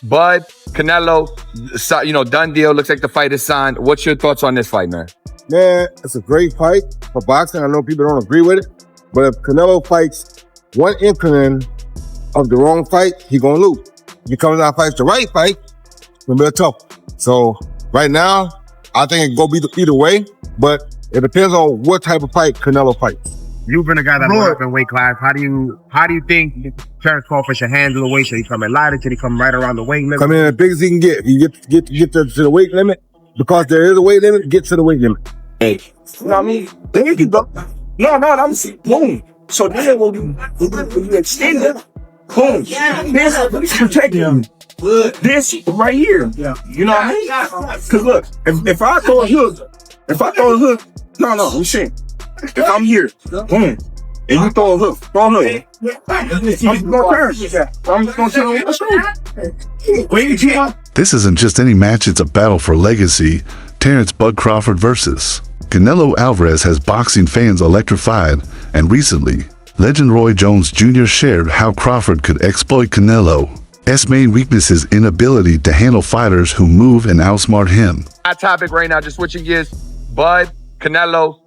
Bud, Canelo, done deal. Looks like the fight is signed. What's your thoughts on this fight, man? Man, it's a great fight for boxing. I know people don't agree with it, but if Canelo fights one inkling of the wrong fight, he gonna lose. If he comes out and fights the right fight, it's gonna be a tough. So right now, I think it go be either way, but it depends on what type of fight Canelo fights. You've been a guy that moved up in weight class. How do you think Terence Crawford should handle the weight? Should he come in lighter? Should he come right around the weight limit? Come in as big as he can get. If you get to the weight limit, because there is a weight limit, get to the weight limit. Hey, you know what I mean? There you go. No, I'm saying, boom. So then when you extend it, boom. This protect him. This right here. You know what I mean? Because look, if I throw a hook, no, I'm saying, if I'm here, boom, and you throw a hook, I'm gonna tell him what's wrong. This isn't just any match, it's a battle for legacy. Terence "Bud" Crawford versus Canelo Alvarez has boxing fans electrified, and recently, legend Roy Jones Jr. shared how Crawford could exploit Canelo's main weakness is inability to handle fighters who move and outsmart him. Hot topic right now, just switching gears. Bud, Canelo,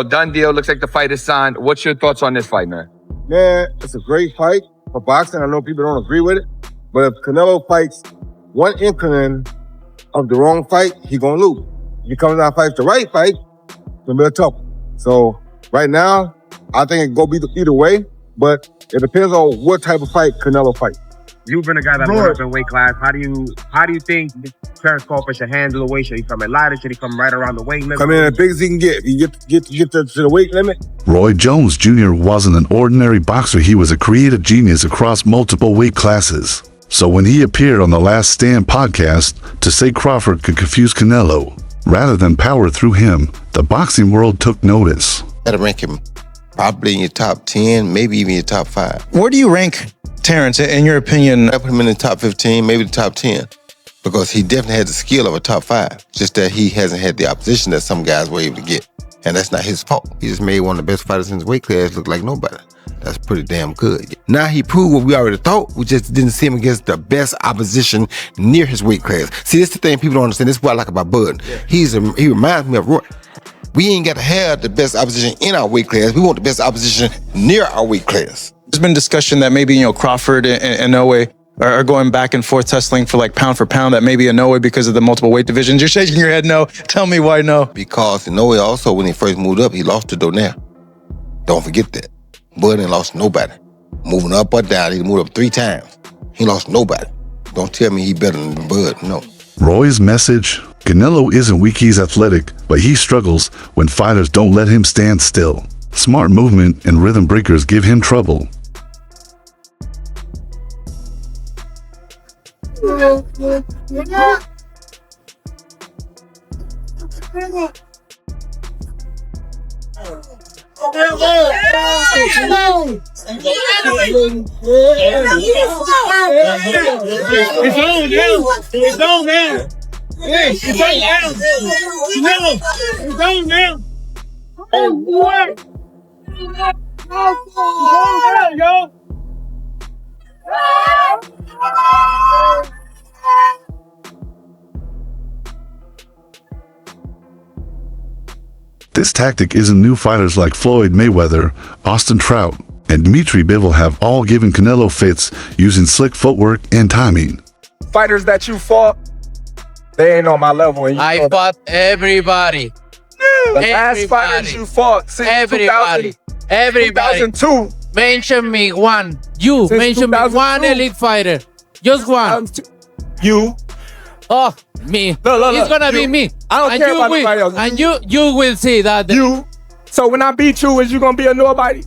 done deal. Looks like the fight is signed. What's your thoughts on this fight, man? Man, it's a great fight for boxing. I know people don't agree with it, but if Canelo fights one inkling of the wrong fight, he gonna lose. If he comes out and fights the right fight, it's gonna be a tough. So right now, I think it go be either way, but it depends on what type of fight Canelo fights. You've been a guy that moved up in weight class. How do you think Terence Crawford should handle the weight? Should he come in lighter? Should he come right around the weight limit? Come in as big as he can get. If you get to the weight limit. Roy Jones Jr. wasn't an ordinary boxer. He was a creative genius across multiple weight classes. So when he appeared on the Last Stand podcast to say Crawford could confuse Canelo rather than power through him, the boxing world took notice. Gotta rank him probably in your top 10, maybe even your top 5. Where do you rank Terence, in your opinion? I put him in the top 15, maybe the top 10, because he definitely has the skill of a top 5. Just that he hasn't had the opposition that some guys were able to get. And that's not his fault. He just made one of the best fighters in his weight class look like nobody. That's pretty damn good. Now he proved what we already thought. We just didn't see him against the best opposition near his weight class. See, this is the thing people don't understand. This is what I like about Bud. He reminds me of Roy. We ain't got to have the best opposition in our weight class. We want the best opposition near our weight class. There's been discussion that maybe, Crawford and Inoue are going back and forth tussling for pound for pound, that maybe Inoue because of the multiple weight divisions. You're shaking your head no. Tell me why no. Because Inoue also, when he first moved up, he lost to Donaire. Don't forget that. Bud ain't lost nobody. Moving up or down, he moved up 3 times. He lost nobody. Don't tell me he better than Bud, no. Roy's message: Canelo isn't weak, he's athletic, but he struggles when fighters don't let him stand still. Smart movement and rhythm breakers give him trouble. It's on now. Hey, it's on now. Oh, what? Yo. This tactic isn't new. Fighters like Floyd Mayweather, Austin Trout, and Dimitri Bivol have all given Canelo fits using slick footwork and timing. Fighters that you fought, they ain't on my level. And I fought everybody. The last fighters you fought since everybody. 2002. Mention me one. You Since mention me 2002. one elite fighter. Just one. You. Oh, me. Look, It's gonna be you. me. I don't and care you about will, anybody else. And you will see that. You. So when I beat you, is you gonna be a nobody?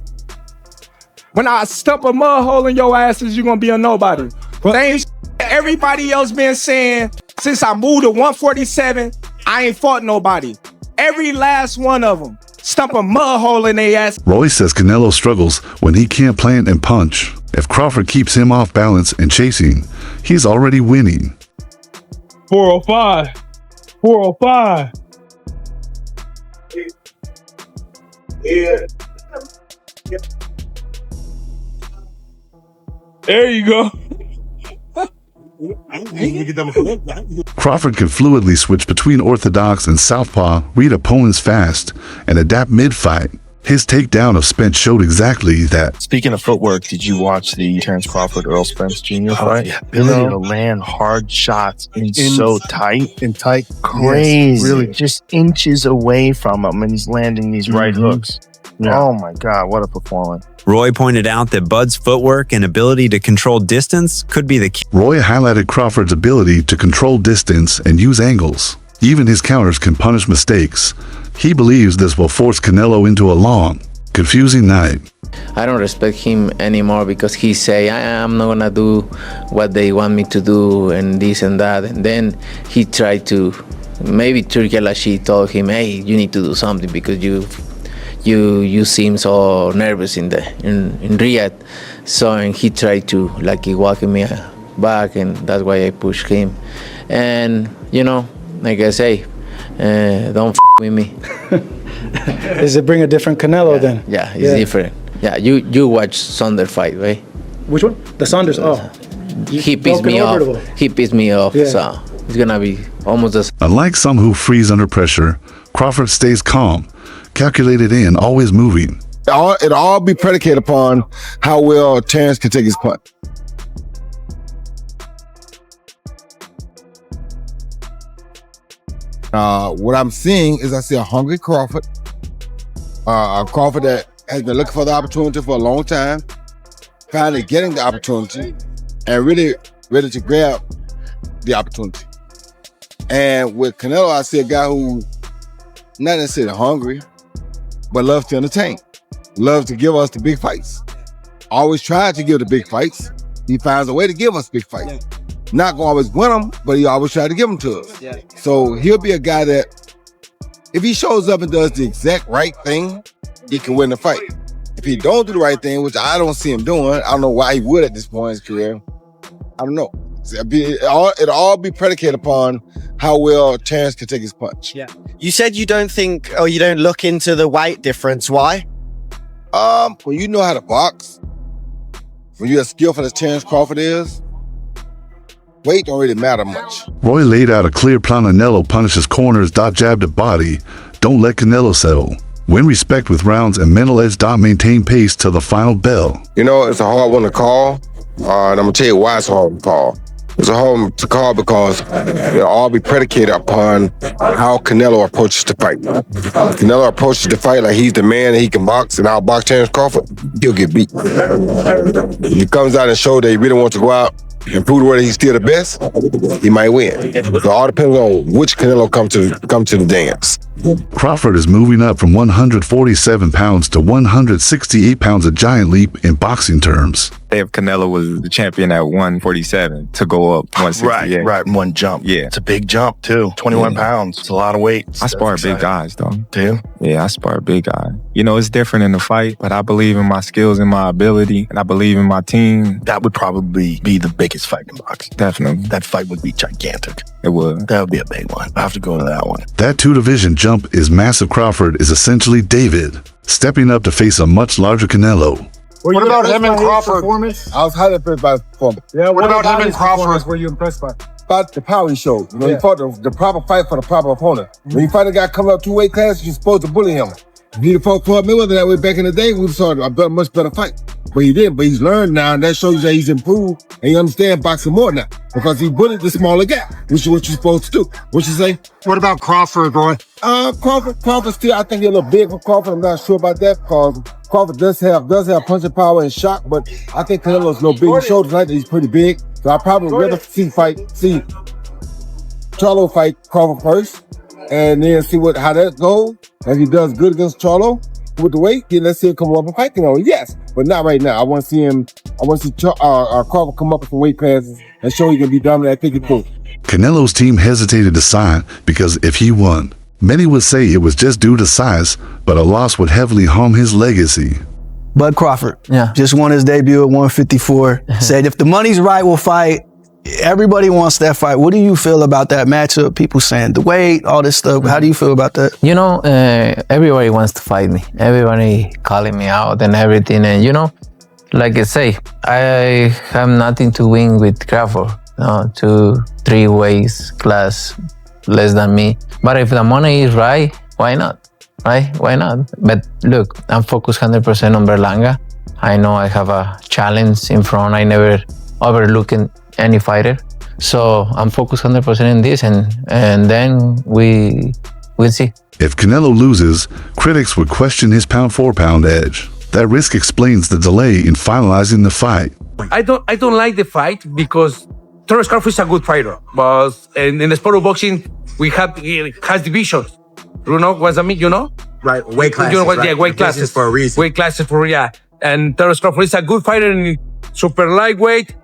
When I stump a mud hole in your ass, is you gonna be a nobody? Same everybody else been saying since I moved to 147, I ain't fought nobody. Every last one of them stump a mud hole in their ass. Roy says Canelo struggles when he can't plant and punch. If Crawford keeps him off balance and chasing, he's already winning. 405. 405. Yeah. There you go. Crawford can fluidly switch between orthodox and southpaw, read opponents fast, and adapt mid-fight. His takedown of Spence showed exactly that. Speaking of footwork, did you watch the Terence Crawford Earl Spence Jr. fight? Yeah, Ability to land hard shots in so tight. And tight. Crazy. Yes, really. Just inches away from him, and he's landing these right hooks. Yeah. Oh my God, what a performance. Roy pointed out that Bud's footwork and ability to control distance could be the key. Roy highlighted Crawford's ability to control distance and use angles. Even his counters can punish mistakes. He believes this will force Canelo into a long, confusing night. I don't respect him anymore because he say I'm not gonna do what they want me to do and this and that, and then he tried to, maybe Turki Al-Rashid told him, hey, you need to do something because you seem so nervous in Riyadh. So and he tried to like he walking me back, and that's why I pushed him. And you know, like I say, don't with me. Does it bring a different Canelo then? Yeah, it's different. Yeah, you watch Saunders fight, right? Which one? The Saunders. Oh, he pissed me off. He pissed me off. Yeah. So it's gonna be almost the same. Unlike some who freeze under pressure, Crawford stays calm, calculated in, always moving. It'll all be predicated upon how well Terence can take his punch. What I'm seeing is I see a hungry Crawford, a Crawford that has been looking for the opportunity for a long time, finally getting the opportunity, and really ready to grab the opportunity. And with Canelo, I see a guy who not necessarily hungry, but loves to entertain, loves to give us the big fights. Always tries to give the big fights. He finds a way to give us big fights. Not gonna always win them, but he always try to give them to us. Yeah. So he'll be a guy that, if he shows up and does the exact right thing, he can win the fight. If he don't do the right thing, which I don't see him doing, I don't know why he would at this point in his career. I don't know. It'll all be predicated upon how well Terence can take his punch. Yeah. You said you don't think, or you don't look into the weight difference. Why? When you know how to box, when you're as skillful as Terence Crawford is, weight don't really matter much. Roy laid out a clear plan. Canelo punishes corners, jab the body. Don't let Canelo settle. Win respect with rounds and mental edge. Maintain pace till the final bell. You know, it's a hard one to call. And I'm gonna tell you why it's hard to call. It's a hard one to call because it'll all be predicated upon how Canelo approaches the fight. If Canelo approaches the fight like he's the man and he can box and I'll box Terence Crawford, he'll get beat. If he comes out and shows that he really wants to go out and prove whether he's still the best, he might win. It all depends on which Canelo come to the dance. Crawford is moving up from 147 pounds to 168 pounds, a giant leap in boxing terms. If Canelo was the champion at 147 to go up 168. Right, one jump. Yeah. It's a big jump too. 21 pounds. It's a lot of weight. I spar big guys though. Do you? Yeah, I spar big guys. You know, it's different in the fight, but I believe in my skills and my ability, and I believe in my team. That would probably be the biggest fight in boxing. Definitely. That fight would be gigantic. It would. That would be a big one. I have to go to that one. That two-division jump is massive. Crawford is essentially David, stepping up to face a much larger Canelo. What about him and Crawford? I was highly impressed by his performance. Yeah, what about him and Crawford? Were you impressed by? About the power he showed. You know, he fought the proper fight for the proper opponent. When you fight a guy coming up 2 weight classes, you're supposed to bully him. If he'd fought Floyd Mayweather that way back in the day, we saw a much better fight. But he didn't. But he's learned now, and that shows that he's improved, and he understands boxing more now because he bullied the smaller guy, which is what you're supposed to do. What you say? What about Crawford, Roy? Crawford still, I think he's a little big for Crawford. I'm not sure about that because Crawford does have punching power and shock, but I think Canelo's a little big. His shoulders like that, he's pretty big. So I probably would rather see Charlo fight Crawford first, and then see how that goes. If he does good against Charlo with the weight, then let's see him come up and fight Canelo. Yes, but not right now. I want to see Crawford come up with some weight classes and show he can be dominant at 54. Canelo's team hesitated to sign because if he won, many would say it was just due to size, but a loss would heavily harm his legacy. Bud Crawford, just won his debut at 154. Said if the money's right, we'll fight. Everybody wants that fight. What do you feel about that matchup? People saying the weight, all this stuff. How do you feel about that? You know, everybody wants to fight me. Everybody calling me out and everything. And you know, like I say, I have nothing to win with Crawford. no, 2-3 weights class less than me. But if the money is right, why not? Right? Why not? But look, I'm focused 100% on Berlanga. I know I have a challenge in front. I never overlook any fighter. So I'm focused 100% in this, and then we'll see. If Canelo loses, critics would question his pound-for-pound edge. That risk explains the delay in finalizing the fight. I don't like the fight because Terence Crawford is a good fighter, but in the sport of boxing, it has divisions. You know what I mean? You know? Right, weight classes. You know what? Right? Yeah, weight classes for a reason. Weight classes for yeah. And Terence Crawford is a good fighter in super lightweight,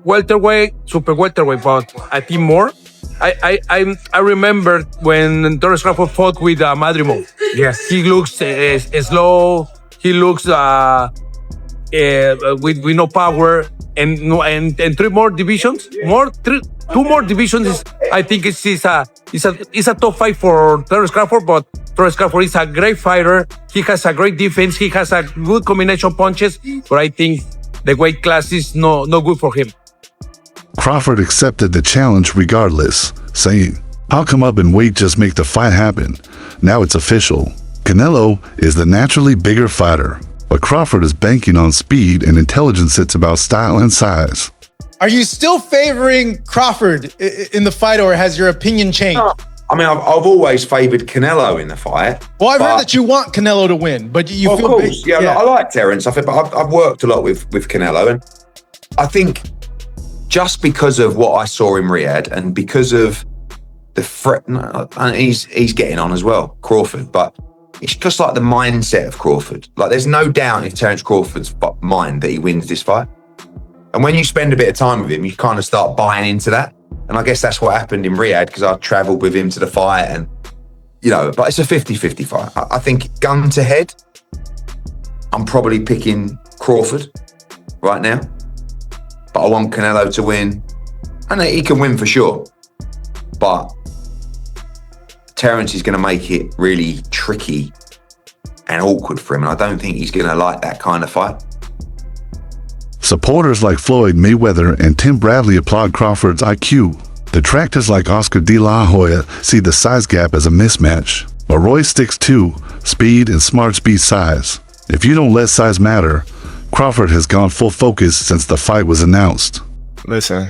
welterweight, super welterweight, but I think more. I remember when Terence Crawford fought with Madrimov. Yes, he looks slow. He looks with no power, and three more divisions. Two more divisions. I think it's a top fight for Terence Crawford, but Terence Crawford is a great fighter. He has a great defense. He has a good combination punches, but I think the weight class is no good for him. Crawford accepted the challenge regardless, saying, "I'll come up in weight, just make the fight happen. Now it's official." Canelo is the naturally bigger fighter, but Crawford is banking on speed and intelligence. It's about style and size. Are you still favoring Crawford in the fight, or has your opinion changed? I mean, I've always favoured Canelo in the fight. Well, I've heard that you want Canelo to win, but you feel... Of course, yeah. I like Terence. But I've worked a lot with Canelo, and I think just because of what I saw in Riyadh and because of the threat, and he's getting on as well, Crawford, but it's just like the mindset of Crawford. Like, there's no doubt in Terence Crawford's mind that he wins this fight. And when you spend a bit of time with him, you kind of start buying into that. And I guess that's what happened in Riyadh, because I travelled with him to the fight, and, you know, but it's a 50-50 fight. I think gun to head, I'm probably picking Crawford right now. But I want Canelo to win. And he can win for sure. But Terence is going to make it really tricky and awkward for him. And I don't think he's going to like that kind of fight. Supporters like Floyd Mayweather and Tim Bradley applaud Crawford's IQ. Detractors like Oscar De La Hoya see the size gap as a mismatch. But Roy sticks to speed and smart speed size. If you don't let size matter, Crawford has gone full focus since the fight was announced. Listen,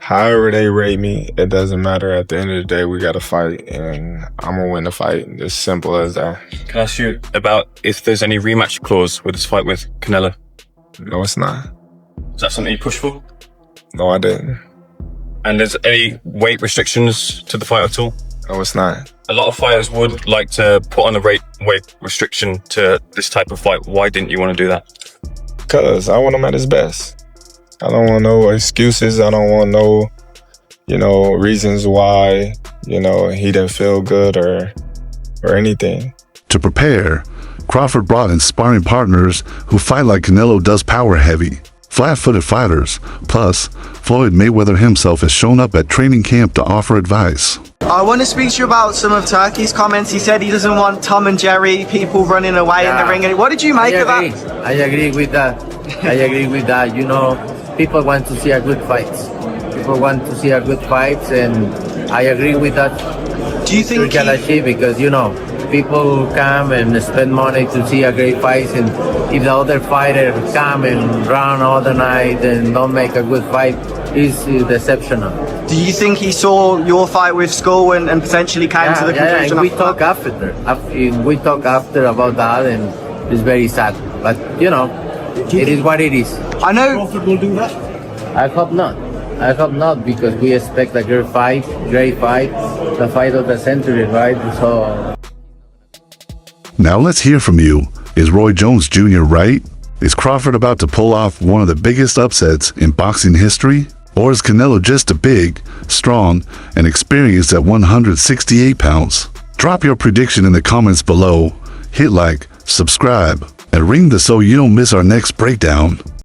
however they rate me, it doesn't matter. At the end of the day, we got to fight, and I'm going to win the fight. Just simple as that. Can I ask you about if there's any rematch clause with this fight with Canelo? No, it's not. Is that something you push for? No, I didn't. And there's any weight restrictions to the fight at all? No, it's not. A lot of fighters would like to put on a weight restriction to this type of fight. Why didn't you want to do that? Because I want him at his best. I don't want no excuses. I don't want no, reasons why, he didn't feel good or anything. To prepare, Crawford brought in sparring partners who fight like Canelo does power heavy, flat-footed fighters. Plus, Floyd Mayweather himself has shown up at training camp to offer advice. I want to speak to you about some of Turkey's comments. He said he doesn't want Tom and Jerry, people running away in the ring. What did you make of that? I agree with that. You know, people want to see a good fight. And I agree with that. Do you think because, people come and spend money to see a great fight, and if the other fighter come and run all the night and don't make a good fight, it's deceptional. Do you think he saw your fight with Skull and potentially came to the conclusion? And we talk after about that, and it's very sad. But it is what it is. I know. Crawford will do that. I hope not, because we expect a great fight, the fight of the century, right? So. Now let's hear from you. Is Roy Jones Jr. right? Is Crawford about to pull off one of the biggest upsets in boxing history? Or is Canelo just a big, strong, and experienced at 168 pounds? Drop your prediction in the comments below, hit like, subscribe, and ring the so you don't miss our next breakdown.